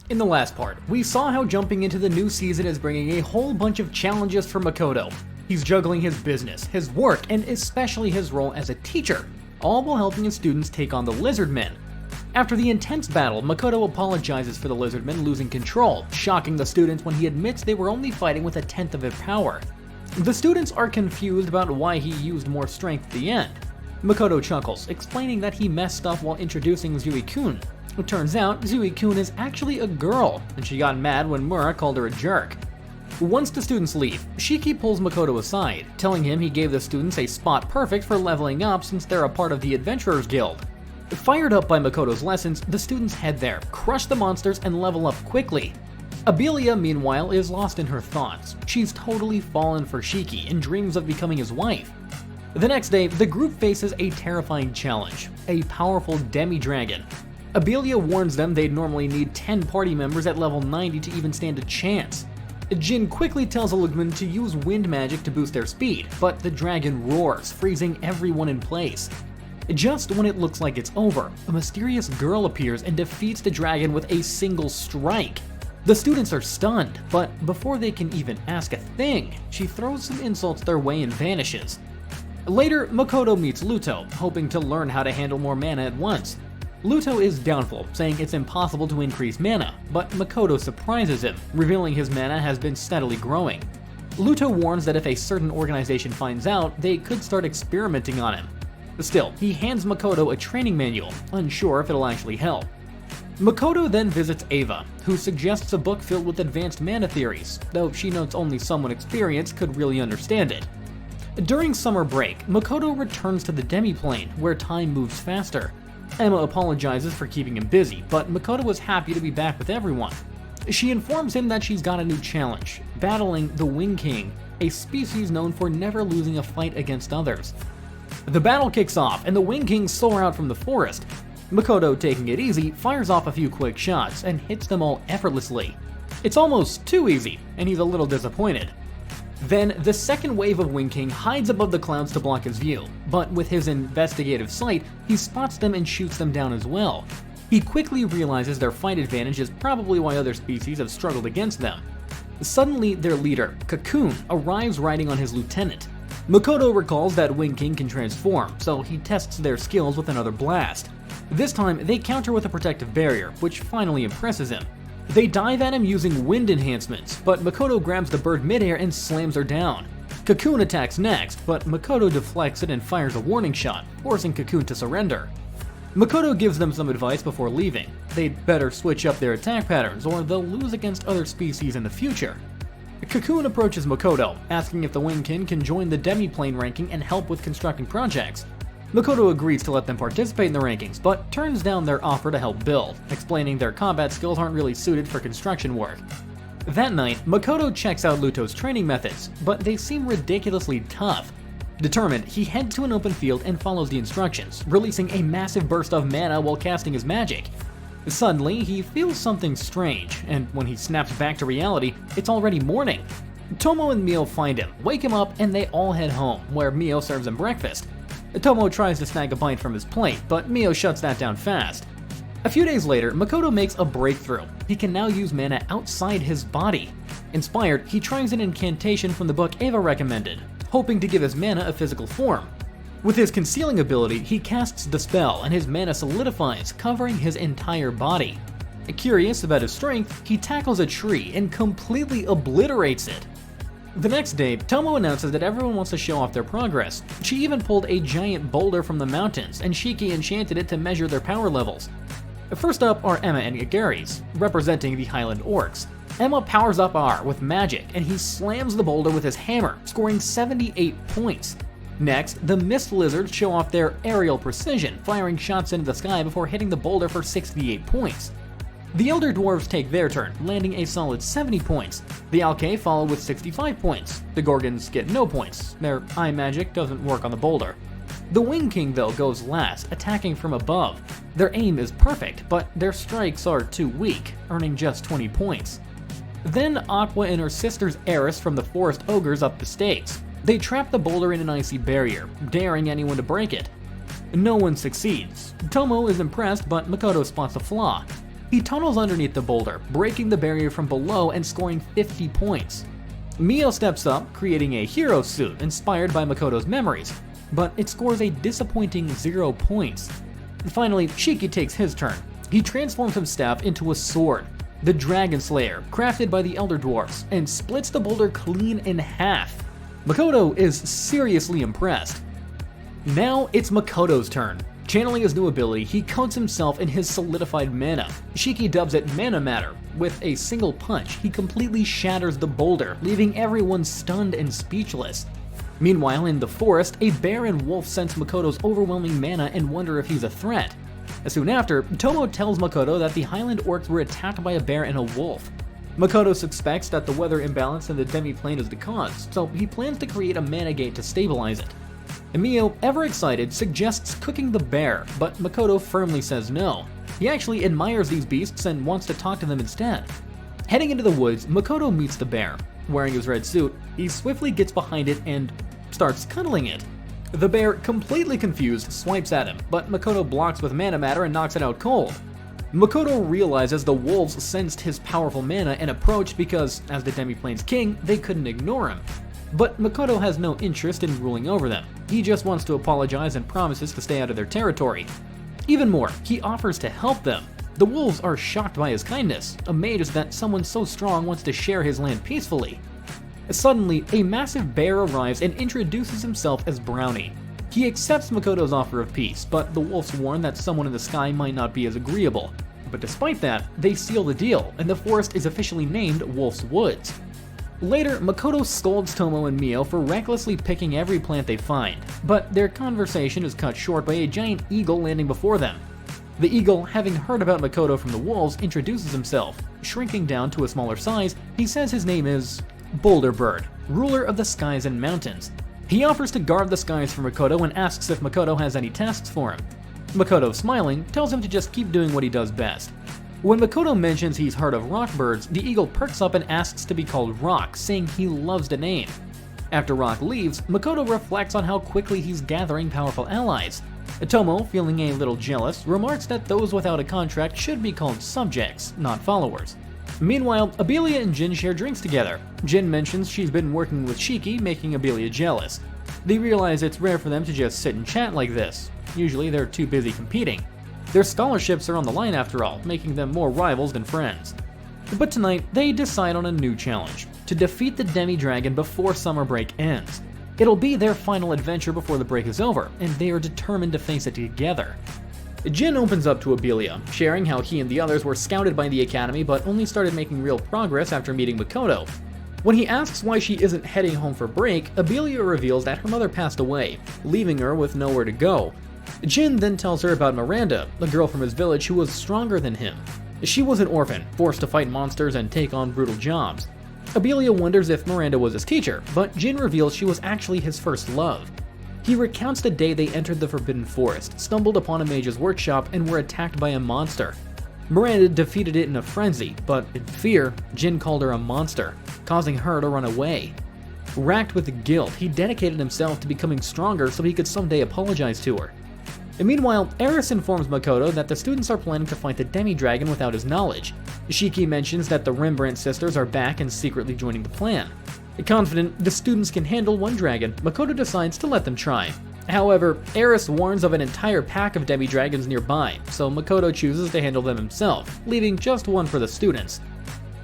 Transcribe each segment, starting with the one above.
In the last part, we saw how jumping into the new season is bringing a whole bunch of challenges for Makoto. He's juggling his business, his work, and especially his role as a teacher, all while helping his students take on the Lizardmen. After the intense battle, Makoto apologizes for the Lizardmen losing control, shocking the students when he admits they were only fighting with a tenth of their power. The students are confused about why he used more strength at the end. Makoto chuckles, explaining that he messed up while introducing Zui-kun. It turns out Zui-kun is actually a girl, and she got mad when Mura called her a jerk. Once the students leave, Shiki pulls Makoto aside, telling him he gave the students a spot perfect for leveling up since they're a part of the Adventurers Guild. Fired up by Makoto's lessons, the students head there, crush the monsters, and level up quickly. Abelia, meanwhile, is lost in her thoughts. She's totally fallen for Shiki and dreams of becoming his wife. The next day, the group faces a terrifying challenge, a powerful demi-dragon. Abelia warns them they'd normally need 10 party members at level 90 to even stand a chance. Jin quickly tells Illuminman to use wind magic to boost their speed, but the dragon roars, freezing everyone in place. Just when it looks like it's over, a mysterious girl appears and defeats the dragon with a single strike. The students are stunned, but before they can even ask a thing, she throws some insults their way and vanishes. Later, Makoto meets Luto, hoping to learn how to handle more mana at once. Luto is doubtful, saying it's impossible to increase mana, but Makoto surprises him, revealing his mana has been steadily growing. Luto warns that if a certain organization finds out, they could start experimenting on him. Still, he hands Makoto a training manual, unsure if it'll actually help. Makoto then visits Ava, who suggests a book filled with advanced mana theories, though she notes only someone experienced could really understand it. During summer break, Makoto returns to the demi-plane, where time moves faster. Emma apologizes for keeping him busy, but Makoto is happy to be back with everyone. She informs him that she's got a new challenge, battling the Wing King, a species known for never losing a fight against others. The battle kicks off, and the Wing Kings soar out from the forest. Makoto, taking it easy, fires off a few quick shots and hits them all effortlessly. It's almost too easy, and he's a little disappointed. Then, the second wave of Wing King hides above the clouds to block his view, but with his investigative sight, he spots them and shoots them down as well. He quickly realizes their fight advantage is probably why other species have struggled against them. Suddenly, their leader, Cocoon, arrives riding on his lieutenant. Makoto recalls that Wing King can transform, so he tests their skills with another blast. This time, they counter with a protective barrier, which finally impresses him. They dive at him using wind enhancements, but Makoto grabs the bird midair and slams her down. Cocoon attacks next, but Makoto deflects it and fires a warning shot, forcing Cocoon to surrender. Makoto gives them some advice before leaving. They'd better switch up their attack patterns or they'll lose against other species in the future. Cocoon approaches Makoto, asking if the Wingkin can join the demi-plane ranking and help with constructing projects. Makoto agrees to let them participate in the rankings, but turns down their offer to help build, explaining their combat skills aren't really suited for construction work. That night, Makoto checks out Luto's training methods, but they seem ridiculously tough. Determined, he heads to an open field and follows the instructions, releasing a massive burst of mana while casting his magic. Suddenly, he feels something strange, and when he snaps back to reality, it's already morning. Tomo and Mio find him, wake him up, and they all head home, where Mio serves him breakfast. Tomo tries to snag a bite from his plate, but Mio shuts that down fast. A few days later, Makoto makes a breakthrough. He can now use mana outside his body. Inspired, he tries an incantation from the book Ava recommended, hoping to give his mana a physical form. With his concealing ability, he casts the spell and his mana solidifies, covering his entire body. Curious about his strength, he tackles a tree and completely obliterates it. The next day, Tomo announces that everyone wants to show off their progress. She even pulled a giant boulder from the mountains, and Shiki enchanted it to measure their power levels. First up are Emma and Agares, representing the Highland Orcs. Emma powers up R with magic, and he slams the boulder with his hammer, scoring 78 points. Next, the Mist Lizards show off their aerial precision, firing shots into the sky before hitting the boulder for 68 points. The Elder Dwarves take their turn, landing a solid 70 points. The Alkae follow with 65 points. The Gorgons get no points. Their eye magic doesn't work on the boulder. The Wing King, though, goes last, attacking from above. Their aim is perfect, but their strikes are too weak, earning just 20 points. Then Aqua and her sister's Eris from the Forest Ogres up the stakes. They trap the boulder in an icy barrier, daring anyone to break it. No one succeeds. Tomo is impressed, but Makoto spots a flaw. He tunnels underneath the boulder, breaking the barrier from below and scoring 50 points. Mio steps up, creating a hero suit inspired by Makoto's memories, but it scores a disappointing 0 points. Finally, Shiki takes his turn. He transforms his staff into a sword, the Dragon Slayer, crafted by the Elder Dwarfs, and splits the boulder clean in half. Makoto is seriously impressed. Now it's Makoto's turn. Channeling his new ability, he coats himself in his solidified mana. Shiki dubs it Mana Matter. With a single punch, he completely shatters the boulder, leaving everyone stunned and speechless. Meanwhile, in the forest, a bear and wolf sense Makoto's overwhelming mana and wonder if he's a threat. Soon after, Tomo tells Makoto that the Highland Orcs were attacked by a bear and a wolf. Makoto suspects that the weather imbalance in the demi-plane is the cause, so he plans to create a mana gate to stabilize it. Mio, ever excited, suggests cooking the bear, but Makoto firmly says no. He actually admires these beasts and wants to talk to them instead. Heading into the woods, Makoto meets the bear. Wearing his red suit, he swiftly gets behind it and starts cuddling it. The bear, completely confused, swipes at him, but Makoto blocks with mana matter and knocks it out cold. Makoto realizes the wolves sensed his powerful mana and approached because, as the demi-plane's king, they couldn't ignore him. But Makoto has no interest in ruling over them. He just wants to apologize and promises to stay out of their territory. Even more, he offers to help them. The wolves are shocked by his kindness, amazed that someone so strong wants to share his land peacefully. Suddenly, a massive bear arrives and introduces himself as Brownie. He accepts Makoto's offer of peace, but the wolves warn that someone in the sky might not be as agreeable. But despite that, they seal the deal, and the forest is officially named Wolf's Woods. Later, Makoto scolds Tomo and Mio for recklessly picking every plant they find, but their conversation is cut short by a giant eagle landing before them. The eagle, having heard about Makoto from the wolves, introduces himself. Shrinking down to a smaller size, he says his name is Boulder Bird, ruler of the skies and mountains. He offers to guard the skies for Makoto and asks if Makoto has any tasks for him. Makoto, smiling, tells him to just keep doing what he does best. When Makoto mentions he's heard of rock birds, the eagle perks up and asks to be called Rock, saying he loves the name. After Rock leaves, Makoto reflects on how quickly he's gathering powerful allies. Tomo, feeling a little jealous, remarks that those without a contract should be called subjects, not followers. Meanwhile, Abelia and Jin share drinks together. Jin mentions she's been working with Shiki, making Abelia jealous. They realize it's rare for them to just sit and chat like this. Usually they're too busy competing. Their scholarships are on the line after all, making them more rivals than friends. But tonight, they decide on a new challenge: to defeat the demi-dragon before summer break ends. It'll be their final adventure before the break is over, and they are determined to face it together. Jin opens up to Abelia, sharing how he and the others were scouted by the academy but only started making real progress after meeting Makoto. When he asks why she isn't heading home for break, Abelia reveals that her mother passed away, leaving her with nowhere to go. Jin then tells her about Miranda, a girl from his village who was stronger than him. She was an orphan, forced to fight monsters and take on brutal jobs. Abelia wonders if Miranda was his teacher, but Jin reveals she was actually his first love. He recounts the day they entered the Forbidden Forest, stumbled upon a mage's workshop, and were attacked by a monster. Miranda defeated it in a frenzy, but in fear, Jin called her a monster, causing her to run away. Racked with guilt, he dedicated himself to becoming stronger so he could someday apologize to her. And meanwhile, Eris informs Makoto that the students are planning to fight the demi-dragon without his knowledge. Shiki mentions that the Rembrandt sisters are back and secretly joining the plan. Confident the students can handle one dragon, Makoto decides to let them try. However, Eris warns of an entire pack of demi-dragons nearby, so Makoto chooses to handle them himself, leaving just one for the students.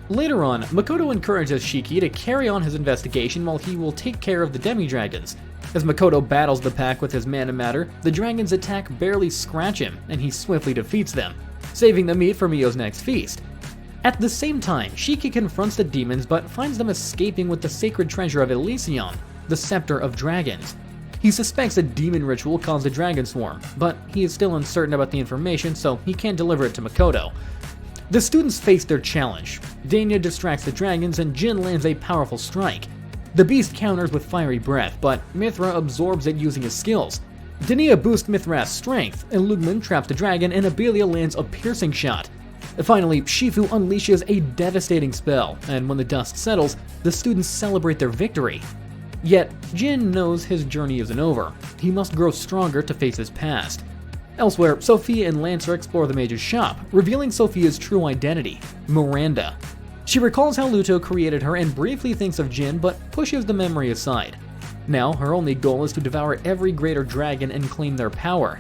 Later on, Makoto encourages Shiki to carry on his investigation while he will take care of the demi-dragons. As Makoto battles the pack with his mana matter, the dragons' attack barely scratch him, and he swiftly defeats them, saving the meat for Mio's next feast. At the same time, Shiki confronts the demons but finds them escaping with the sacred treasure of Elysion, the Scepter of Dragons. He suspects a demon ritual caused a dragon swarm, but he is still uncertain about the information, so he can't deliver it to Makoto. The students face their challenge. Danya distracts the dragons and Jin lands a powerful strike. The beast counters with fiery breath, but Mithra absorbs it using his skills. Dania boosts Mithra's strength, Illumine traps the dragon, and Abelia lands a piercing shot. Finally, Shifu unleashes a devastating spell, and when the dust settles, the students celebrate their victory. Yet, Jin knows his journey isn't over. He must grow stronger to face his past. Elsewhere, Sophia and Lancer explore the mage's shop, revealing Sophia's true identity, Miranda. She recalls how Luto created her and briefly thinks of Jin, but pushes the memory aside. Now, her only goal is to devour every greater dragon and claim their power.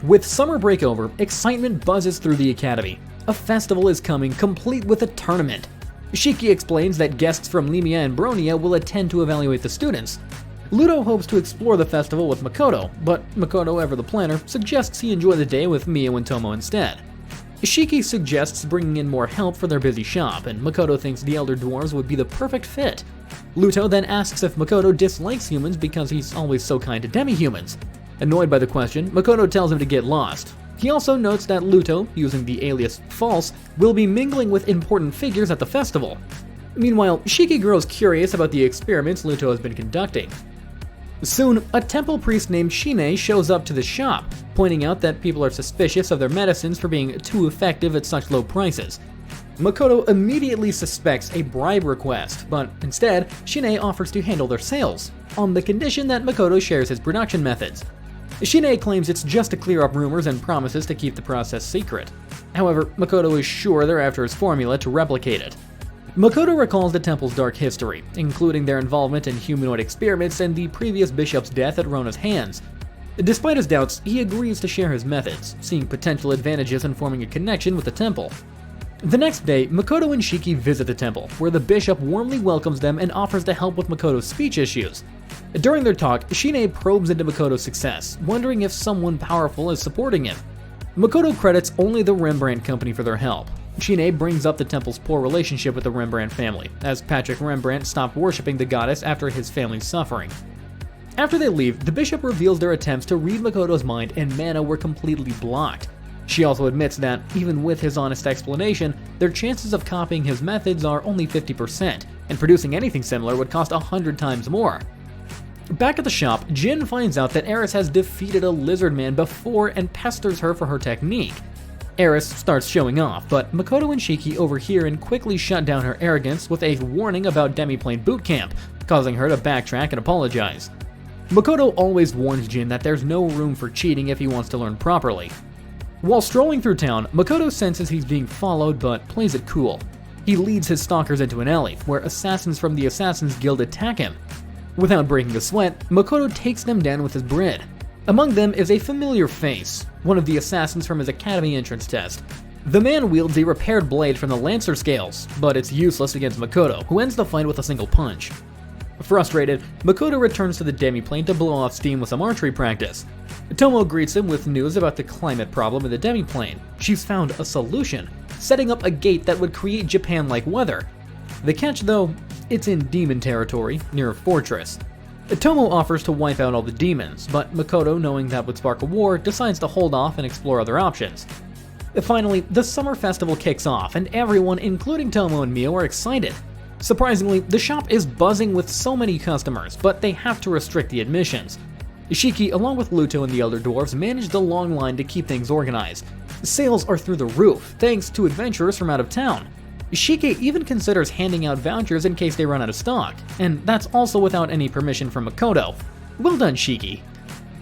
With summer break over, excitement buzzes through the academy. A festival is coming, complete with a tournament. Shiki explains that guests from Limia and Bronia will attend to evaluate the students. Ludo hopes to explore the festival with Makoto, but Makoto, ever the planner, suggests he enjoy the day with Mio and Tomo instead. Shiki suggests bringing in more help for their busy shop, and Makoto thinks the Elder Dwarves would be the perfect fit. Luto then asks if Makoto dislikes humans because he's always so kind to demi-humans. Annoyed by the question, Makoto tells him to get lost. He also notes that Luto, using the alias False, will be mingling with important figures at the festival. Meanwhile, Shiki grows curious about the experiments Luto has been conducting. Soon, a temple priest named Shine shows up to the shop, pointing out that people are suspicious of their medicines for being too effective at such low prices. Makoto immediately suspects a bribe request, but instead, Shine offers to handle their sales, on the condition that Makoto shares his production methods. Shine claims it's just to clear up rumors and promises to keep the process secret. However, Makoto is sure they're after his formula to replicate it. Makoto recalls the temple's dark history, including their involvement in humanoid experiments and the previous bishop's death at Rona's hands. Despite his doubts, he agrees to share his methods, seeing potential advantages in forming a connection with the temple. The next day, Makoto and Shiki visit the temple, where the bishop warmly welcomes them and offers to help with Makoto's speech issues. During their talk, Shine probes into Makoto's success, wondering if someone powerful is supporting him. Makoto credits only the Rembrandt Company for their help. Shine brings up the temple's poor relationship with the Rembrandt family, as Patrick Rembrandt stopped worshipping the goddess after his family's suffering. After they leave, the bishop reveals their attempts to read Makoto's mind and mana were completely blocked. She also admits that, even with his honest explanation, their chances of copying his methods are only 50%, and producing anything similar would cost 100 times more. Back at the shop, Jin finds out that Eris has defeated a lizard man before and pesters her for her technique. Eris starts showing off, but Makoto and Shiki overhear and quickly shut down her arrogance with a warning about Demiplane boot camp, causing her to backtrack and apologize. Makoto always warns Jin that there's no room for cheating if he wants to learn properly. While strolling through town, Makoto senses he's being followed but plays it cool. He leads his stalkers into an alley, where assassins from the Assassin's Guild attack him. Without breaking a sweat, Makoto takes them down with his bread. Among them is a familiar face, one of the assassins from his academy entrance test. The man wields a repaired blade from the Lancer scales, but it's useless against Makoto, who ends the fight with a single punch. Frustrated, Makoto returns to the demiplane to blow off steam with some archery practice. Tomo greets him with news about the climate problem in the demiplane. She's found a solution, setting up a gate that would create Japan-like weather. The catch, though, it's in demon territory, near a fortress. Tomo offers to wipe out all the demons, but Makoto, knowing that would spark a war, decides to hold off and explore other options. Finally, the summer festival kicks off, and everyone, including Tomo and Mio, are excited. Surprisingly, the shop is buzzing with so many customers, but they have to restrict the admissions. Shiki, along with Luto and the Elder Dwarves, manage the long line to keep things organized. Sales are through the roof, thanks to adventurers from out of town. Shiki even considers handing out vouchers in case they run out of stock, and that's also without any permission from Makoto. Well done, Shiki.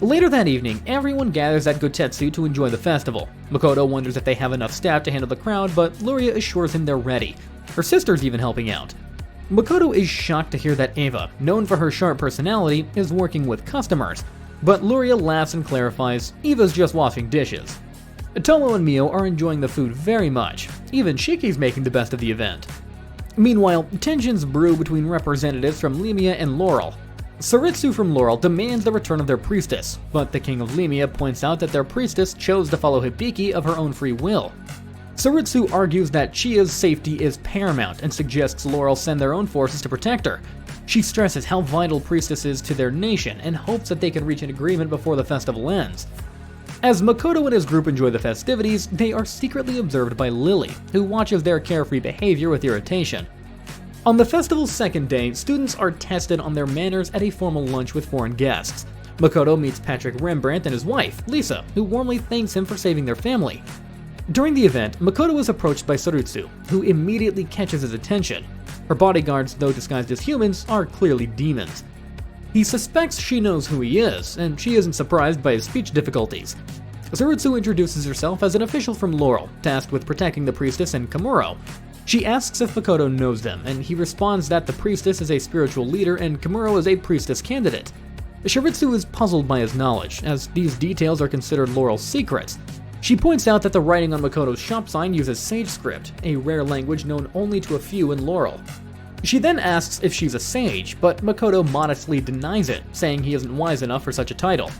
Later that evening, everyone gathers at Gotetsu to enjoy the festival. Makoto wonders if they have enough staff to handle the crowd, but Luria assures him they're ready. Her sister's even helping out. Makoto is shocked to hear that Ava, known for her sharp personality, is working with customers, but Luria laughs and clarifies Eva's just washing dishes. Tomo and Mio are enjoying the food very much, even Shiki's making the best of the event. Meanwhile, tensions brew between representatives from Limia and Laurel. Saritsu from Laurel demands the return of their priestess, but the king of Limia points out that their priestess chose to follow Hibiki of her own free will. Saritsu argues that Chia's safety is paramount and suggests Laurel send their own forces to protect her. She stresses how vital Priestess is to their nation and hopes that they can reach an agreement before the festival ends. As Makoto and his group enjoy the festivities, they are secretly observed by Lily, who watches their carefree behavior with irritation. On the festival's second day, students are tested on their manners at a formal lunch with foreign guests. Makoto meets Patrick Rembrandt and his wife, Lisa, who warmly thanks him for saving their family. During the event, Makoto is approached by Sarutsu, who immediately catches his attention. Her bodyguards, though disguised as humans, are clearly demons. He suspects she knows who he is, and she isn't surprised by his speech difficulties. Sarutsu introduces herself as an official from Laurel, tasked with protecting the priestess and Kamuro. She asks if Makoto knows them, and he responds that the priestess is a spiritual leader and Kamuro is a priestess candidate. Shiritsu is puzzled by his knowledge, as these details are considered Laurel's secrets. She points out that the writing on Makoto's shop sign uses Sage script, a rare language known only to a few in Laurel. She then asks if she's a sage, but Makoto modestly denies it, saying he isn't wise enough for such a title.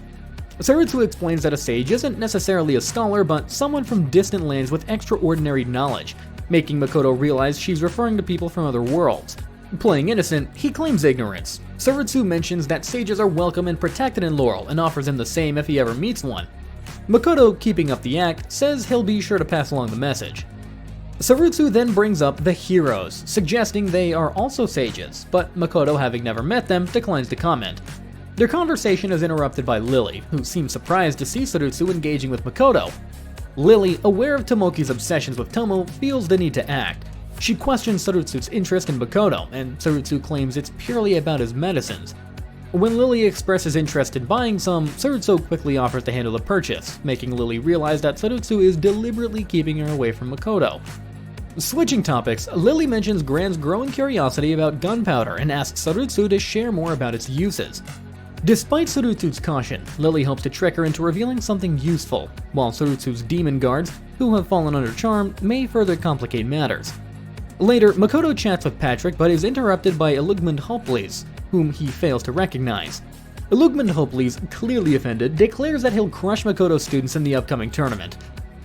Sarutsu explains that a sage isn't necessarily a scholar, but someone from distant lands with extraordinary knowledge, making Makoto realize she's referring to people from other worlds. Playing innocent, he claims ignorance. Sarutsu mentions that sages are welcome and protected in Laurel and offers him the same if he ever meets one. Makoto, keeping up the act, says he'll be sure to pass along the message. Sarutsu then brings up the heroes, suggesting they are also sages, but Makoto, having never met them, declines to comment. Their conversation is interrupted by Lily, who seems surprised to see Sarutsu engaging with Makoto. Lily, aware of Tomoki's obsessions with Tomo, feels the need to act. She questions Sarutsu's interest in Makoto, and Sarutsu claims it's purely about his medicines. When Lily expresses interest in buying some, Sarutsu quickly offers to handle the purchase, making Lily realize that Sarutsu is deliberately keeping her away from Makoto. Switching topics, Lily mentions Gran's growing curiosity about gunpowder and asks Sarutsu to share more about its uses. Despite Sarutsu's caution, Lily hopes to trick her into revealing something useful, while Sarutsu's demon guards, who have fallen under charm, may further complicate matters. Later, Makoto chats with Patrick but is interrupted by Illumined Hopleys, whom he fails to recognize. Illumined Hopleys, clearly offended, declares that he'll crush Makoto's students in the upcoming tournament.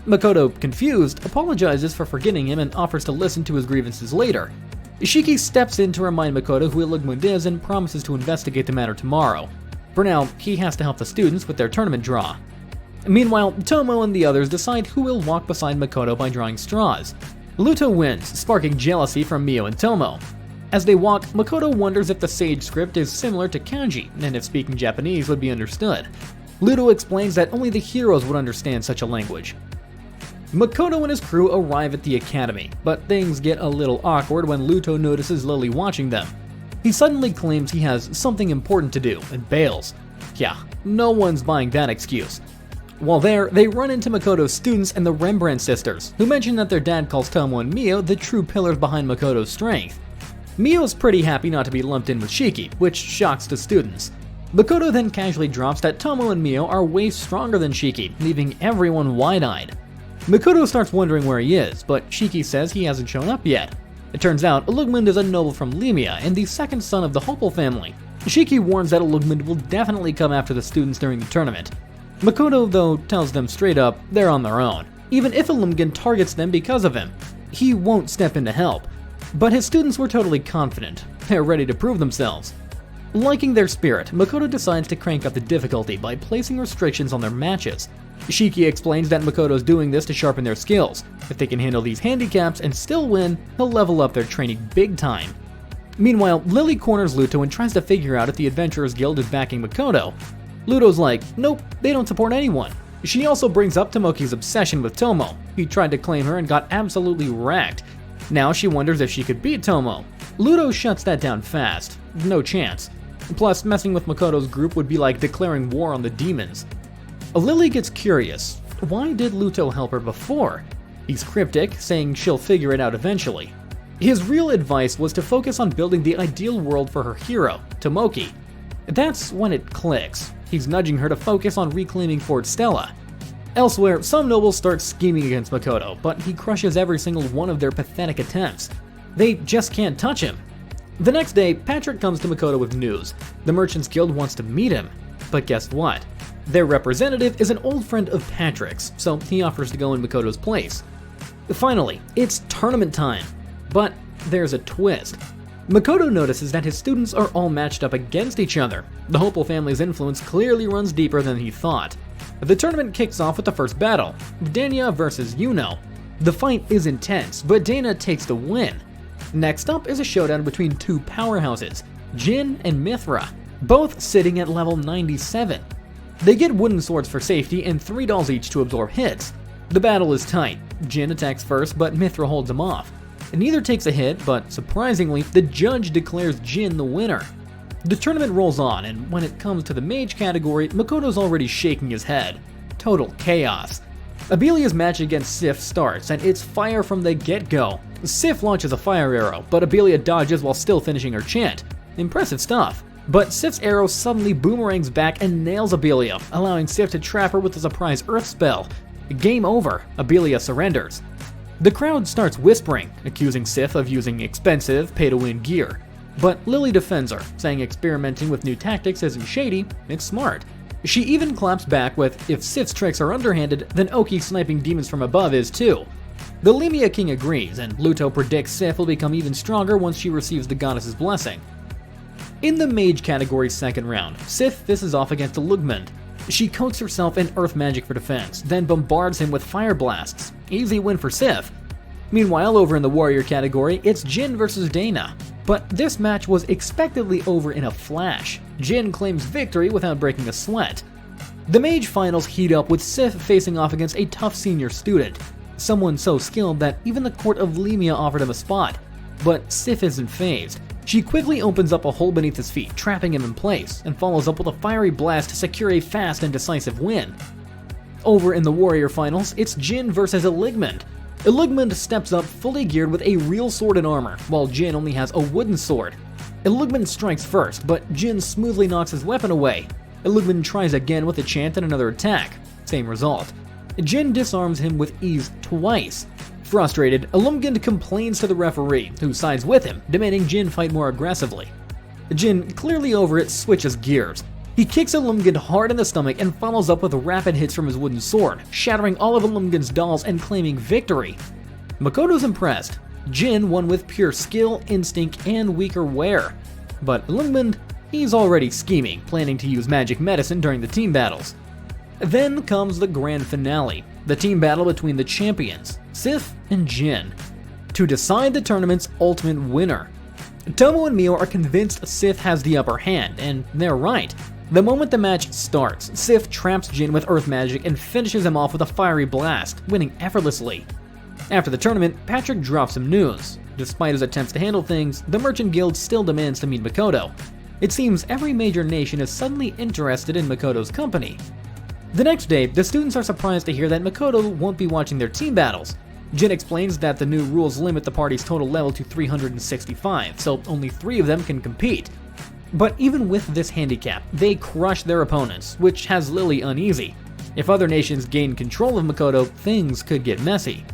Makoto, confused, apologizes for forgetting him and offers to listen to his grievances later. Shiki steps in to remind Makoto who Illumined is and promises to investigate the matter tomorrow. For now, he has to help the students with their tournament draw. Meanwhile, Tomo and the others decide who will walk beside Makoto by drawing straws. Luto wins, sparking jealousy from Mio and Tomo. As they walk, Makoto wonders if the Sage script is similar to kanji, and if speaking Japanese would be understood. Luto explains that only the heroes would understand such a language. Makoto and his crew arrive at the academy, but things get a little awkward when Luto notices Lily watching them. He suddenly claims he has something important to do and bails. Yeah, no one's buying that excuse. While there, they run into Makoto's students and the Rembrandt sisters, who mention that their dad calls Tomo and Mio the true pillars behind Makoto's strength. Mio's pretty happy not to be lumped in with Shiki, which shocks the students. Makoto then casually drops that Tomo and Mio are way stronger than Shiki, leaving everyone wide-eyed. Makoto starts wondering where he is, but Shiki says he hasn't shown up yet. It turns out Illumined is a noble from Limia and the second son of the Hopel family. Shiki warns that Illumined will definitely come after the students during the tournament. Makoto, though, tells them straight up they're on their own, even if Illumined targets them because of him. He won't step in to help. But his students were totally confident. They're ready to prove themselves. Liking their spirit, Makoto decides to crank up the difficulty by placing restrictions on their matches. Shiki explains that Makoto's doing this to sharpen their skills. If they can handle these handicaps and still win, he'll level up their training big time. Meanwhile, Lily corners Luto and tries to figure out if the Adventurers Guild is backing Makoto. Luto's like, nope, they don't support anyone. She also brings up Tomoki's obsession with Tomo. He tried to claim her and got absolutely wrecked. Now she wonders if she could beat Tomo. Luto shuts that down fast. No chance. Plus, messing with Makoto's group would be like declaring war on the demons. Lily gets curious. Why did Luto help her before? He's cryptic, saying she'll figure it out eventually. His real advice was to focus on building the ideal world for her hero, Tomoki. That's when it clicks. He's nudging her to focus on reclaiming Fort Stella. Elsewhere, some nobles start scheming against Makoto, but he crushes every single one of their pathetic attempts. They just can't touch him. The next day, Patrick comes to Makoto with news. The Merchants Guild wants to meet him. But guess what? Their representative is an old friend of Patrick's, so he offers to go in Makoto's place. Finally, it's tournament time. But there's a twist. Makoto notices that his students are all matched up against each other. The Hopel family's influence clearly runs deeper than he thought. The tournament kicks off with the first battle, Dana versus Yuno. The fight is intense, but Dana takes the win. Next up is a showdown between two powerhouses, Jin and Mithra, both sitting at level 97. They get wooden swords for safety and 3 dolls each to absorb hits. The battle is tight. Jin attacks first, but Mithra holds him off. Neither takes a hit, but surprisingly, the judge declares Jin the winner. The tournament rolls on, and when it comes to the mage category, Makoto's already shaking his head. total chaos. Abelia's match against Sif starts, and it's fire from the get-go. Sif launches a fire arrow, but Abelia dodges while still finishing her chant. Impressive stuff. But Sif's arrow suddenly boomerangs back and nails Abelia, allowing Sif to trap her with a surprise earth spell. Game over. Abelia surrenders. The crowd starts whispering, accusing Sif of using expensive, pay-to-win gear. But Lily defends her, saying experimenting with new tactics isn't shady, it's smart. She even claps back with, if Sif's tricks are underhanded, then Oki sniping demons from above is too. The Lemia King agrees, and Luto predicts Sif will become even stronger once she receives the goddess's blessing. In the mage category's second round, Sif faces off against Illumined. She coats herself in earth magic for defense, then bombards him with fire blasts. Easy win for Sif. Meanwhile, over in the warrior category, it's Jin versus Dana. But this match was expectedly over in a flash. Jin claims victory without breaking a sweat. The mage finals heat up with Sif facing off against a tough senior student. Someone so skilled that even the court of Lemia offered him a spot. But Sif isn't fazed. She quickly opens up a hole beneath his feet, trapping him in place, and follows up with a fiery blast to secure a fast and decisive win. Over in the warrior finals, it's Jin versus Illumined. Illumined steps up fully geared with a real sword and armor, while Jin only has a wooden sword. Illumined strikes first, but Jin smoothly knocks his weapon away. Illumined tries again with a chant and another attack. Same result. Jin disarms him with ease twice. Frustrated, Illumined complains to the referee, who sides with him, demanding Jin fight more aggressively. Jin, clearly over it, switches gears. He kicks Illumined hard in the stomach and follows up with rapid hits from his wooden sword, shattering all of Illumined's dolls and claiming victory. Makoto's impressed. Jin won with pure skill, instinct, and weaker wear. But Illumined, he's already scheming, planning to use magic medicine during the team battles. Then comes the grand finale, the team battle between the champions, Sif and Jin, to decide the tournament's ultimate winner. Tomo and Mio are convinced Sif has the upper hand, and they're right. The moment the match starts, Sif traps Jin with earth magic and finishes him off with a fiery blast, winning effortlessly. After the tournament, Patrick drops some news. Despite his attempts to handle things, the Merchant Guild still demands to meet Makoto. It seems every major nation is suddenly interested in Makoto's company. The next day, the students are surprised to hear that Makoto won't be watching their team battles. Jin explains that the new rules limit the party's total level to 365, so only 3 of them can compete. But even with this handicap, they crush their opponents, which has Lily uneasy. If other nations gain control of Makoto, things could get messy.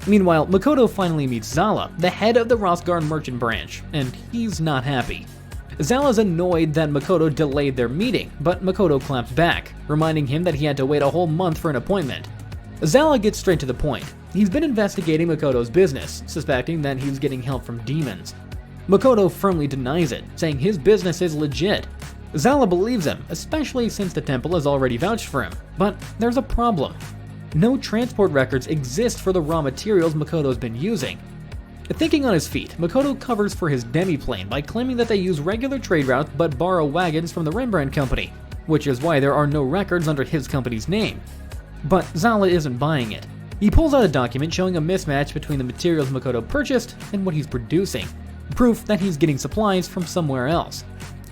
Meanwhile, Makoto finally meets Zala, the head of the Rosgard merchant branch, and he's not happy. Zala's annoyed that Makoto delayed their meeting, but Makoto claps back, reminding him that he had to wait a whole month for an appointment. Zala gets straight to the point. He's been investigating Makoto's business, suspecting that he was getting help from demons. Makoto firmly denies it, saying his business is legit. Zala believes him, especially since the temple has already vouched for him. But there's a problem. No transport records exist for the raw materials Makoto's been using. Thinking on his feet, Makoto covers for his demiplane by claiming that they use regular trade routes but borrow wagons from the Rembrandt Company, which is why there are no records under his company's name. But Zala isn't buying it. He pulls out a document showing a mismatch between the materials Makoto purchased and what he's producing, proof that he's getting supplies from somewhere else.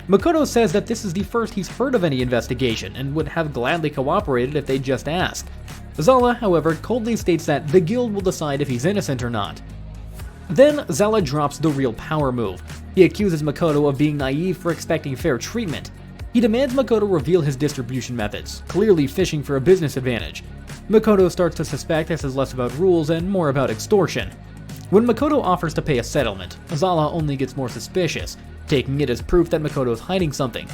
Makoto says that this is the first he's heard of any investigation and would have gladly cooperated if they just asked. Zala, however, coldly states that the guild will decide if he's innocent or not. Then Zala drops the real power move. He accuses Makoto of being naive for expecting fair treatment. He demands Makoto reveal his distribution methods, clearly fishing for a business advantage. Makoto starts to suspect this is less about rules and more about extortion. When Makoto offers to pay a settlement, Zala only gets more suspicious, taking it as proof that Makoto is hiding something.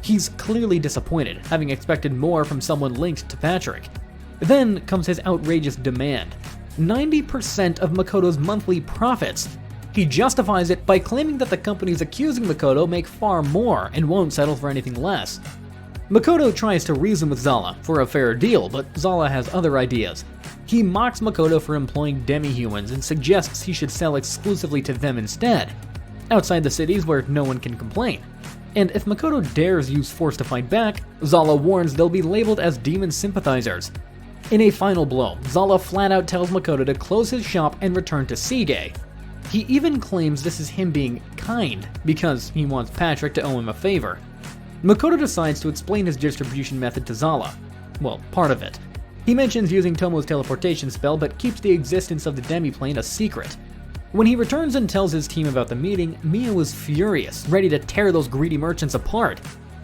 He's clearly disappointed, having expected more from someone linked to Patrick. Then comes his outrageous demand: 90% of Makoto's monthly profits. He justifies it by claiming that the companies accusing Makoto make far more and won't settle for anything less. Makoto tries to reason with Zala for a fair deal, but Zala has other ideas. He mocks Makoto for employing demi-humans and suggests he should sell exclusively to them instead, outside the cities where no one can complain. And if Makoto dares use force to fight back, Zala warns they'll be labeled as demon sympathizers. In a final blow, Zala flat out tells Makoto to close his shop and return to Sige. He even claims this is him being kind, because he wants Patrick to owe him a favor. Makoto decides to explain his distribution method to Zala. Well, part of it. He mentions using Tomo's teleportation spell but keeps the existence of the demiplane a secret. When he returns and tells his team about the meeting, Mio is furious, ready to tear those greedy merchants apart.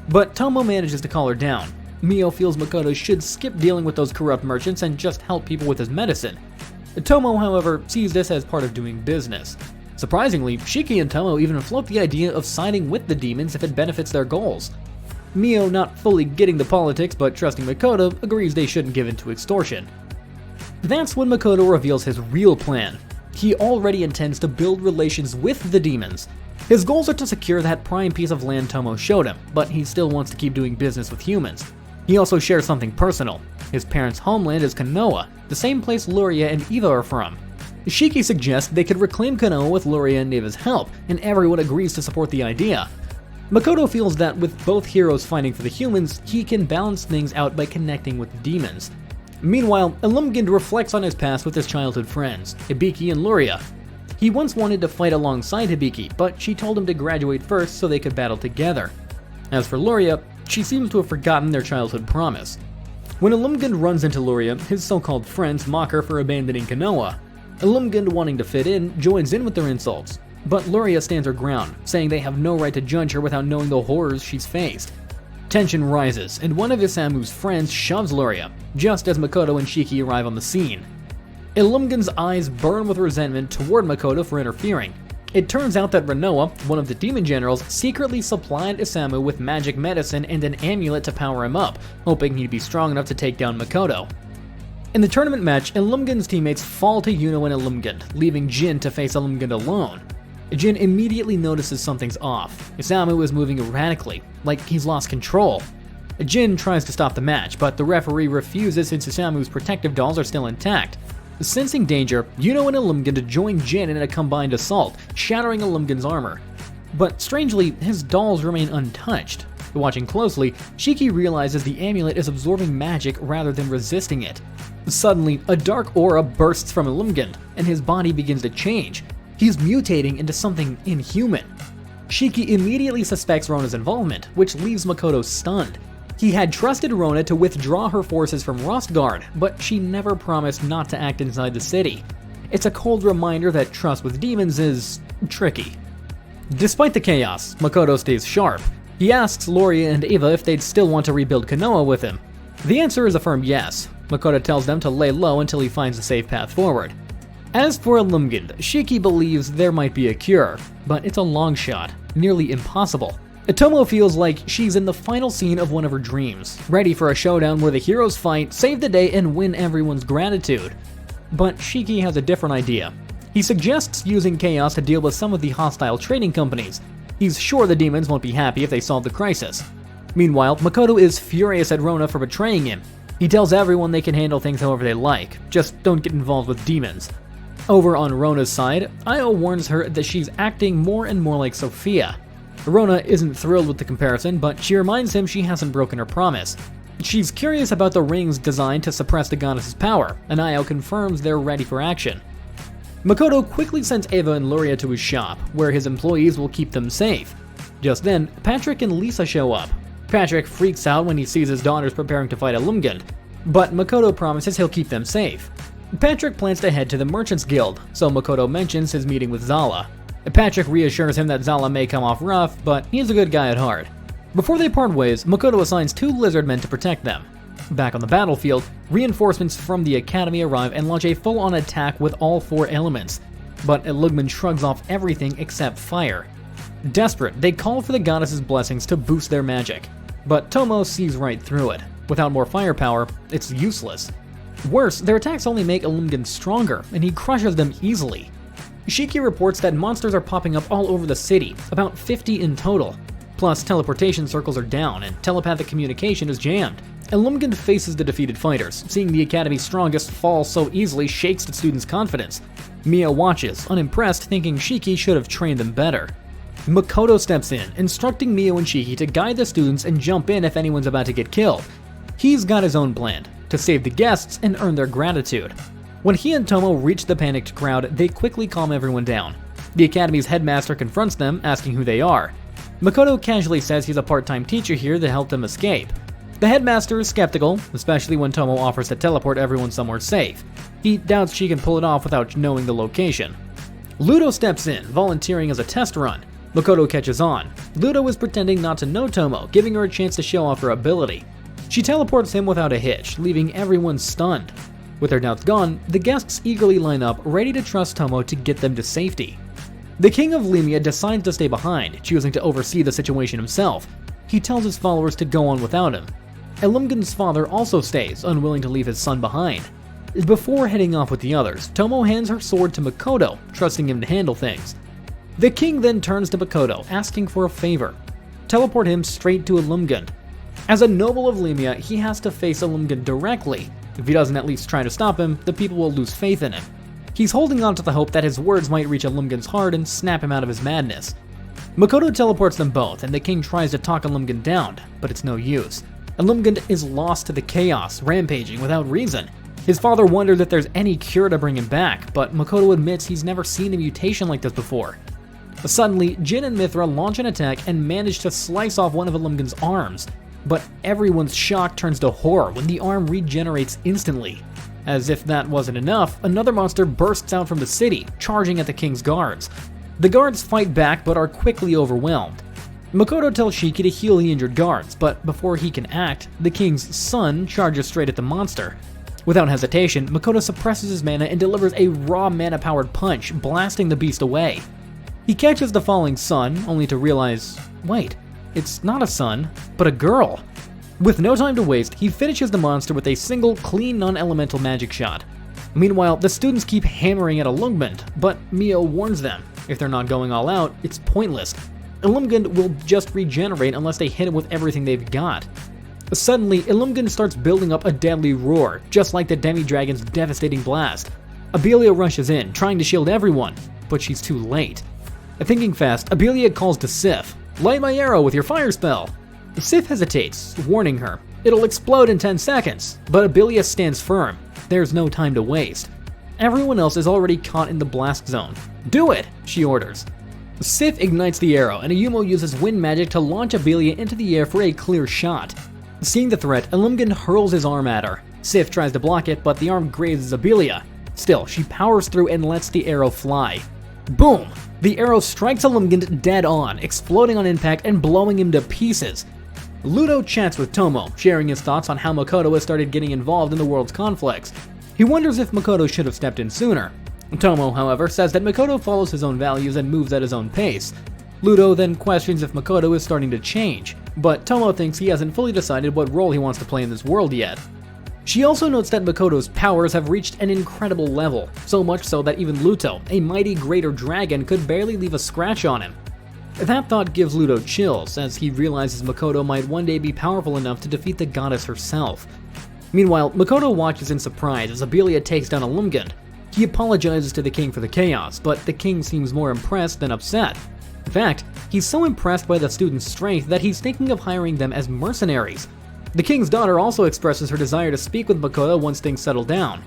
But Tomo manages to calm her down. Mio feels Makoto should skip dealing with those corrupt merchants and just help people with his medicine. Tomo, however, sees this as part of doing business. Surprisingly, Shiki and Tomo even float the idea of siding with the demons if it benefits their goals. Mio, not fully getting the politics but trusting Makoto, agrees they shouldn't give in to extortion. That's when Makoto reveals his real plan. He already intends to build relations with the demons. His goals are to secure that prime piece of land Tomo showed him, but he still wants to keep doing business with humans. He also shares something personal. His parents' homeland is Konoha, the same place Luria and Eva are from. Shiki suggests they could reclaim Konoha with Luria and Eva's help, and everyone agrees to support the idea. Makoto feels that with both heroes fighting for the humans, he can balance things out by connecting with the demons. Meanwhile, Illumgand reflects on his past with his childhood friends, Hibiki and Luria. He once wanted to fight alongside Hibiki, but she told him to graduate first so they could battle together. As for Luria, she seems to have forgotten their childhood promise. When Illumgand runs into Luria, his so-called friends mock her for abandoning Konoha. Illumgand, wanting to fit in, joins in with their insults. But Luria stands her ground, saying they have no right to judge her without knowing the horrors she's faced. Tension rises, and one of Isamu's friends shoves Luria, just as Makoto and Shiki arrive on the scene. Illumgand's eyes burn with resentment toward Makoto for interfering. It turns out that Renoa, one of the demon generals, secretly supplied Isamu with magic medicine and an amulet to power him up, hoping he'd be strong enough to take down Makoto. In the tournament match, Illumgand's teammates fall to Yuno and Illumgand, leaving Jin to face Illumgand alone. Jin immediately notices something's off. Isamu is moving erratically, like he's lost control. Jin tries to stop the match, but the referee refuses since Isamu's protective dolls are still intact. Sensing danger, Yuno and Illumgand join Jin in a combined assault, shattering Illumgand's armor. But strangely, his dolls remain untouched. Watching closely, Shiki realizes the amulet is absorbing magic rather than resisting it. Suddenly, a dark aura bursts from Illumgand, and his body begins to change. He's mutating into something inhuman. Shiki immediately suspects Rona's involvement, which leaves Makoto stunned. He had trusted Rona to withdraw her forces from Rostgard, but she never promised not to act inside the city. It's a cold reminder that trust with demons is tricky. Despite the chaos, Makoto stays sharp. He asks Luria and Eva if they'd still want to rebuild Konoha with him. The answer is a firm yes. Makoto tells them to lay low until he finds a safe path forward. As for Illumgand, Shiki believes there might be a cure, but it's a long shot, nearly impossible. Tomo feels like she's in the final scene of one of her dreams, ready for a showdown where the heroes fight, save the day, and win everyone's gratitude. But Shiki has a different idea. He suggests using chaos to deal with some of the hostile trading companies. He's sure the demons won't be happy if they solve the crisis. Meanwhile, Makoto is furious at Rona for betraying him. He tells everyone they can handle things however they like, just don't get involved with demons. Over on Rona's side, Io warns her that she's acting more and more like Sophia. Rona isn't thrilled with the comparison, but she reminds him she hasn't broken her promise. She's curious about the rings designed to suppress the goddess's power, and Io confirms they're ready for action. Makoto quickly sends Eva and Luria to his shop, where his employees will keep them safe. Just then, Patrick and Lisa show up. Patrick freaks out when he sees his daughters preparing to fight Illumgand, but Makoto promises he'll keep them safe. Patrick plans to head to the Merchants Guild, so Makoto mentions his meeting with Zala. Patrick reassures him that Zala may come off rough, but he's a good guy at heart. Before they part ways, Makoto assigns 2 lizard men to protect them. Back on the battlefield, reinforcements from the Academy arrive and launch a full-on attack with all 4 elements, but Illumgand shrugs off everything except fire. Desperate, they call for the goddess's blessings to boost their magic, but Tomo sees right through it. Without more firepower, it's useless. Worse, their attacks only make Illumgand stronger, and he crushes them easily. Shiki reports that monsters are popping up all over the city, about 50 in total. Plus, teleportation circles are down, and telepathic communication is jammed. Illumgand faces the defeated fighters. Seeing the Academy's strongest fall so easily shakes the students' confidence. Mia watches, unimpressed, thinking Shiki should have trained them better. Makoto steps in, instructing Mio and Shiki to guide the students and jump in if anyone's about to get killed. He's got his own plan, to save the guests and earn their gratitude. When he and Tomo reach the panicked crowd, they quickly calm everyone down. The Academy's headmaster confronts them, asking who they are. Makoto casually says he's a part-time teacher here that helped them escape. The headmaster is skeptical, especially when Tomo offers to teleport everyone somewhere safe. He doubts she can pull it off without knowing the location. Ludo steps in, volunteering as a test run. Makoto catches on. Ludo is pretending not to know Tomo, giving her a chance to show off her ability. She teleports him without a hitch, leaving everyone stunned. With their doubts gone, the guests eagerly line up, ready to trust Tomo to get them to safety. The king of Lemia decides to stay behind, choosing to oversee the situation himself. He tells his followers to go on without him. Ilumgan's father also stays, unwilling to leave his son behind. Before heading off with the others, Tomo hands her sword to Makoto, trusting him to handle things. The king then turns to Makoto, asking for a favor. Teleport him straight to Ilumgan. As a noble of Lemia, he has to face Ilumgan directly. If he doesn't at least try to stop him, the people will lose faith in him. He's holding on to the hope that his words might reach Ilumgan's heart and snap him out of his madness. Makoto teleports them both, and the king tries to talk Ilumgan down, but it's no use. Ilumgan is lost to the chaos, rampaging without reason. His father wonders if there's any cure to bring him back, but Makoto admits he's never seen a mutation like this before. Suddenly, Jin and Mithra launch an attack and manage to slice off one of Ilumgan's arms, but everyone's shock turns to horror when the arm regenerates instantly. As if that wasn't enough, another monster bursts out from the city, charging at the king's guards. The guards fight back but are quickly overwhelmed. Makoto tells Shiki to heal the injured guards, but before he can act, the king's son charges straight at the monster. Without hesitation, Makoto suppresses his mana and delivers a raw mana-powered punch, blasting the beast away. He catches the falling son, only to realize, wait, it's not a son, but a girl. With no time to waste, he finishes the monster with a single clean non-elemental magic shot. Meanwhile, the students keep hammering at Ilumgan, but Mio warns them, if they're not going all out, it's pointless. Ilumgan will just regenerate unless they hit him with everything they've got. Suddenly, Ilumgan starts building up a deadly roar, just like the demi-dragon's devastating blast. Abelia rushes in, trying to shield everyone, but she's too late. Thinking fast, Abelia calls to Sif, "Light my arrow with your fire spell." Sif hesitates, warning her, "It'll explode in 10 seconds, but Abelia stands firm. There's no time to waste. Everyone else is already caught in the blast zone. "Do it," she orders. Sif ignites the arrow, and Ayumo uses wind magic to launch Abelia into the air for a clear shot. Seeing the threat, Ilumgan hurls his arm at her. Sif tries to block it, but the arm grazes Abelia. Still, she powers through and lets the arrow fly. Boom! The arrow strikes Ilumgan dead on, exploding on impact and blowing him to pieces. Ludo chats with Tomo, sharing his thoughts on how Makoto has started getting involved in the world's conflicts. He wonders if Makoto should have stepped in sooner. Tomo, however, says that Makoto follows his own values and moves at his own pace. Ludo then questions if Makoto is starting to change, but Tomo thinks he hasn't fully decided what role he wants to play in this world yet. She also notes that Makoto's powers have reached an incredible level, so much so that even Luto, a mighty greater dragon, could barely leave a scratch on him. That thought gives Ludo chills, as he realizes Makoto might one day be powerful enough to defeat the goddess herself. Meanwhile, Makoto watches in surprise as Abelia takes down Ilumgan. He apologizes to the king for the chaos, but the king seems more impressed than upset. In fact, he's so impressed by the students' strength that he's thinking of hiring them as mercenaries. The king's daughter also expresses her desire to speak with Makoto once things settle down.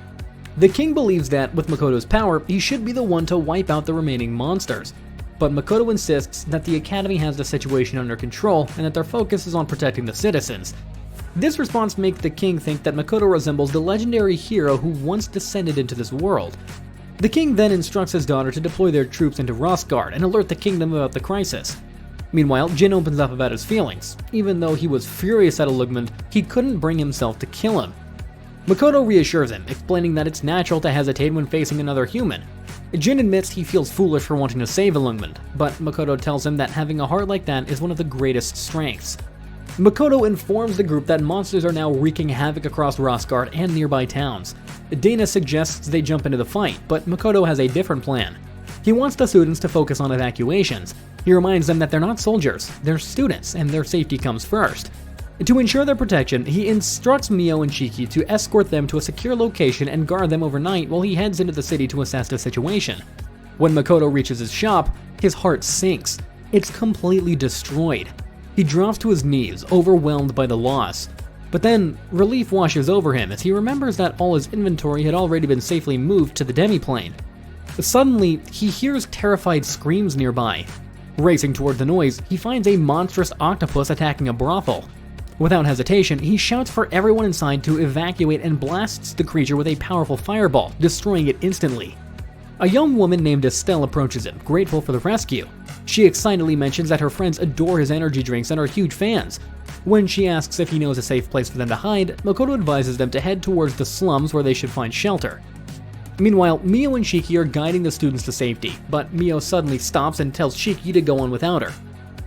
The king believes that, with Makoto's power, he should be the one to wipe out the remaining monsters. But Makoto insists that the academy has the situation under control and that their focus is on protecting the citizens. This response makes the king think that Makoto resembles the legendary hero who once descended into this world. The king then instructs his daughter to deploy their troops into Rosgard and alert the kingdom about the crisis. Meanwhile, Jin opens up about his feelings. Even though he was furious at Ilumgan, he couldn't bring himself to kill him. Makoto reassures him, explaining that it's natural to hesitate when facing another human. Jin admits he feels foolish for wanting to save Ilumgan, but Makoto tells him that having a heart like that is one of the greatest strengths. Makoto informs the group that monsters are now wreaking havoc across Rosgard and nearby towns. Dana suggests they jump into the fight, but Makoto has a different plan. He wants the students to focus on evacuations. He reminds them that they're not soldiers, they're students, and their safety comes first. To ensure their protection, he instructs Mio and Shiki to escort them to a secure location and guard them overnight while he heads into the city to assess the situation. When Makoto reaches his shop, his heart sinks. It's completely destroyed. He drops to his knees, overwhelmed by the loss. But then, relief washes over him as he remembers that all his inventory had already been safely moved to the demiplane. Suddenly, he hears terrified screams nearby. Racing toward the noise, he finds a monstrous octopus attacking a brothel. Without hesitation, he shouts for everyone inside to evacuate and blasts the creature with a powerful fireball, destroying it instantly. A young woman named Estelle approaches him, grateful for the rescue. She excitedly mentions that her friends adore his energy drinks and are huge fans. When she asks if he knows a safe place for them to hide, Makoto advises them to head towards the slums where they should find shelter. Meanwhile, Mio and Shiki are guiding the students to safety, but Mio suddenly stops and tells Shiki to go on without her.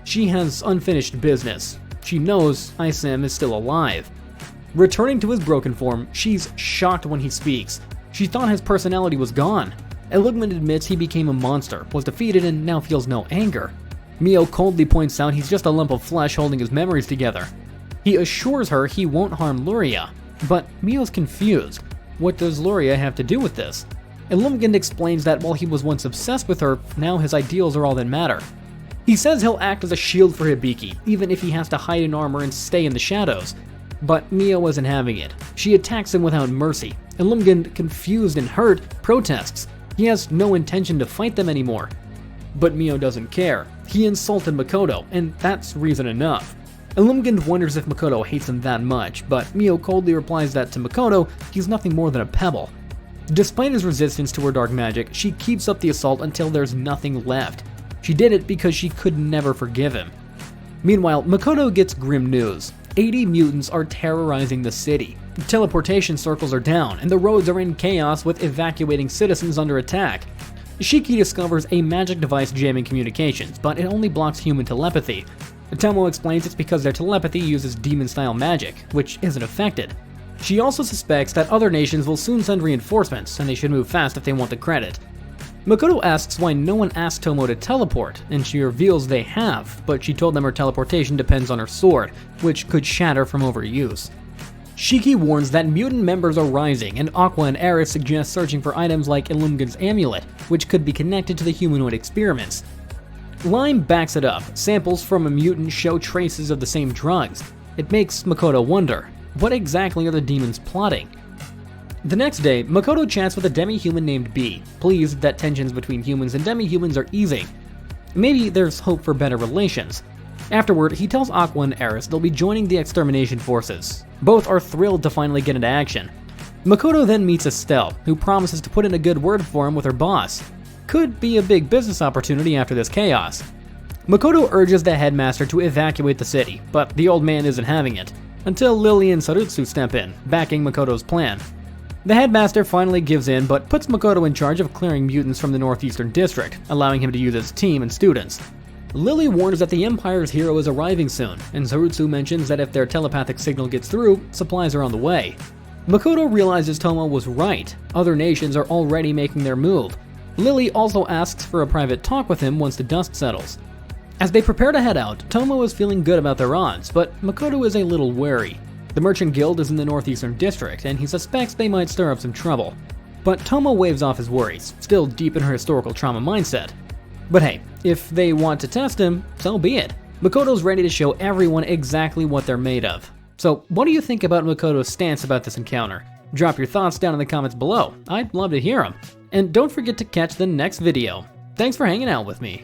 She has unfinished business. She knows Isim is still alive. Returning to his broken form, she's shocked when he speaks. She thought his personality was gone. Illumined admits he became a monster, was defeated, and now feels no anger. Mio coldly points out he's just a lump of flesh holding his memories together. He assures her he won't harm Luria, but Mio's confused. What does Luria have to do with this? Illumined explains that while he was once obsessed with her, now his ideals are all that matter. He says he'll act as a shield for Hibiki, even if he has to hide in armor and stay in the shadows. But Mio wasn't having it. She attacks him without mercy. Illumined, confused and hurt, protests. He has no intention to fight them anymore. But Mio doesn't care. He insulted Makoto, and that's reason enough. Illumined wonders if Makoto hates him that much, but Mio coldly replies that to Makoto, he's nothing more than a pebble. Despite his resistance to her dark magic, she keeps up the assault until there's nothing left. She did it because she could never forgive him. Meanwhile, Makoto gets grim news. 80 mutants are terrorizing the city. Teleportation circles are down, and the roads are in chaos with evacuating citizens under attack. Shiki discovers a magic device jamming communications, but it only blocks human telepathy. Tomo explains it's because their telepathy uses demon-style magic, which isn't affected. She also suspects that other nations will soon send reinforcements, and they should move fast if they want the credit. Makoto asks why no one asked Tomo to teleport, and she reveals they have, but she told them her teleportation depends on her sword, which could shatter from overuse. Shiki warns that mutant members are rising, and Aqua and Aris suggest searching for items like Illumined's amulet, which could be connected to the humanoid experiments. Lime backs it up. Samples from a mutant show traces of the same drugs. It makes Makoto wonder, what exactly are the demons plotting? The next day, Makoto chats with a demi-human named B, pleased that tensions between humans and demi-humans are easing. Maybe there's hope for better relations. Afterward, he tells Aqua and Aris they'll be joining the extermination forces. Both are thrilled to finally get into action. Makoto then meets Estelle, who promises to put in a good word for him with her boss. Could be a big business opportunity after this chaos. Makoto urges the headmaster to evacuate the city, but the old man isn't having it, until Lily and Sarutsu step in, backing Makoto's plan. The headmaster finally gives in, but puts Makoto in charge of clearing mutants from the northeastern district, allowing him to use his team and students. Lily warns that the Empire's hero is arriving soon, and Sarutsu mentions that if their telepathic signal gets through, supplies are on the way. Makoto realizes Tomo was right. Other nations are already making their move. Lily also asks for a private talk with him once the dust settles. As they prepare to head out, Tomo is feeling good about their odds, but Makoto is a little wary. The Merchant Guild is in the northeastern district, and he suspects they might stir up some trouble. But Tomo waves off his worries, still deep in her historical trauma mindset. But hey, if they want to test him, so be it. Makoto's ready to show everyone exactly what they're made of. So what do you think about Makoto's stance about this encounter? Drop your thoughts down in the comments below. I'd love to hear them. And don't forget to catch the next video. Thanks for hanging out with me.